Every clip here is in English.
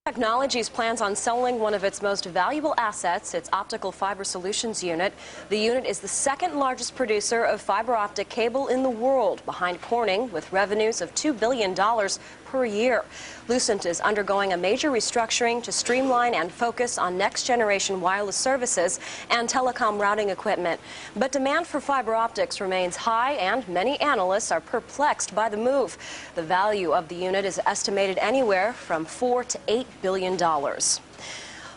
Technologies plans on selling one of its most valuable assets, its optical fiber solutions unit. The unit is the second largest producer of fiber optic cable in the world, behind Corning, with revenues of $2 billion per year. Lucent is undergoing a major restructuring to streamline and focus on next-generation wireless services and telecom routing equipment. But demand for fiber optics remains high, and many analysts are perplexed by the move. The value of the unit is estimated anywhere from $4 to $8 billion.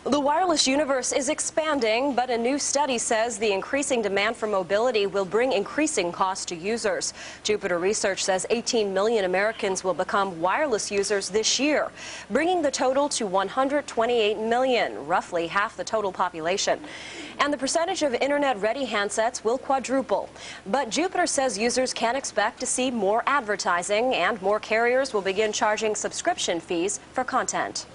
The wireless universe is expanding, but a new study says the increasing demand for mobility will bring increasing costs to users. Jupiter Research says 18 million Americans will become wireless users this year, bringing the total to 128 million, roughly half the total population. And the percentage of internet-ready handsets will quadruple. But Jupiter says users can expect to see more advertising, and more carriers will begin charging subscription fees for content.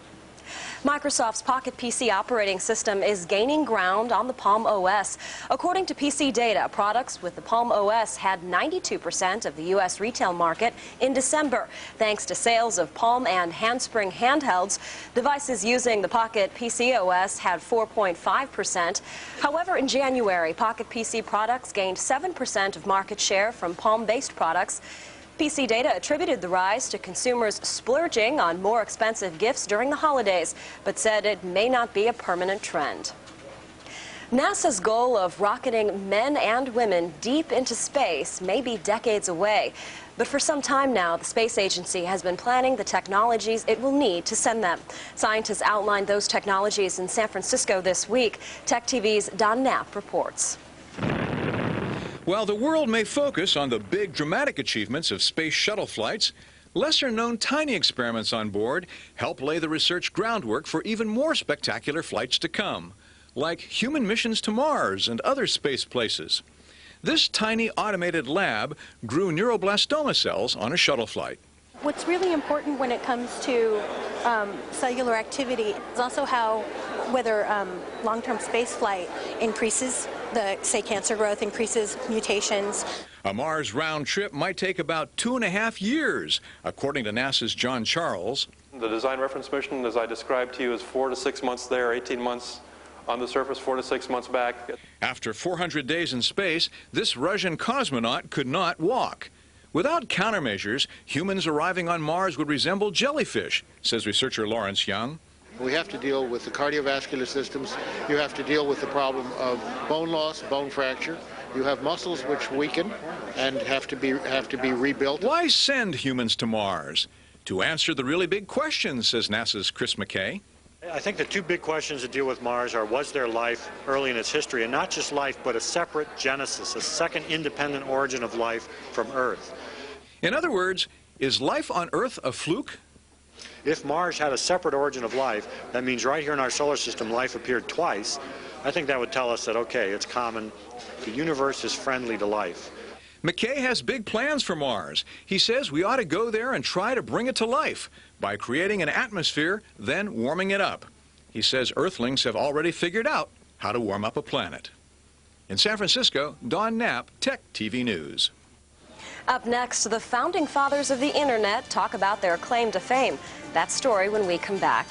Microsoft's Pocket PC operating system is gaining ground on the Palm OS. According to PC data, products with the Palm OS had 92% of the U.S. retail market in December, thanks to sales of Palm and Handspring handhelds. Devices using the Pocket PC OS had 4.5%. However, in January, Pocket PC products gained 7% of market share from Palm-based products. PC data attributed the rise to consumers splurging on more expensive gifts during the holidays, but said it may not be a permanent trend. NASA's goal of rocketing men and women deep into space may be decades away. But for some time now, the space agency has been planning the technologies it will need to send them. Scientists outlined those technologies in San Francisco this week. TechTV's Don Knapp reports. While the world may focus on the big, dramatic achievements of space shuttle flights, lesser-known tiny experiments on board help lay the research groundwork for even more spectacular flights to come, like human missions to Mars and other space places. This tiny automated lab grew neuroblastoma cells on a shuttle flight. What's really important when it comes to cellular activity is also how whether long-term space flight increases say cancer growth, increases mutations. A Mars round trip might take about 2.5 years, according to NASA's John Charles. The design reference mission, as I described to you, is 4 to 6 months there, 18 months on the surface, 4 to 6 months back. After 400 days in space, this Russian cosmonaut could not walk. Without countermeasures, humans arriving on Mars would resemble jellyfish, says researcher Lawrence Young. We have to deal with the cardiovascular systems. You have to deal with the problem of bone loss, bone fracture. You have muscles which weaken and have to be rebuilt. Why send humans to Mars? To answer the really big questions, says NASA's Chris McKay. I think the two big questions to deal with Mars are, was there life early in its history? And not just life, but a separate genesis, a second independent origin of life from Earth. In other words, is life on Earth a fluke? If Mars had a separate origin of life, that means right here in our solar system life appeared twice. I think that would tell us that, okay, it's common. The universe is friendly to life. McKay has big plans for Mars. He says we ought to go there and try to bring it to life by creating an atmosphere, then warming it up. He says Earthlings have already figured out how to warm up a planet. In San Francisco, Don Knapp, TechTV News. Up next, the founding fathers of the Internet talk about their claim to fame. That story when we come back.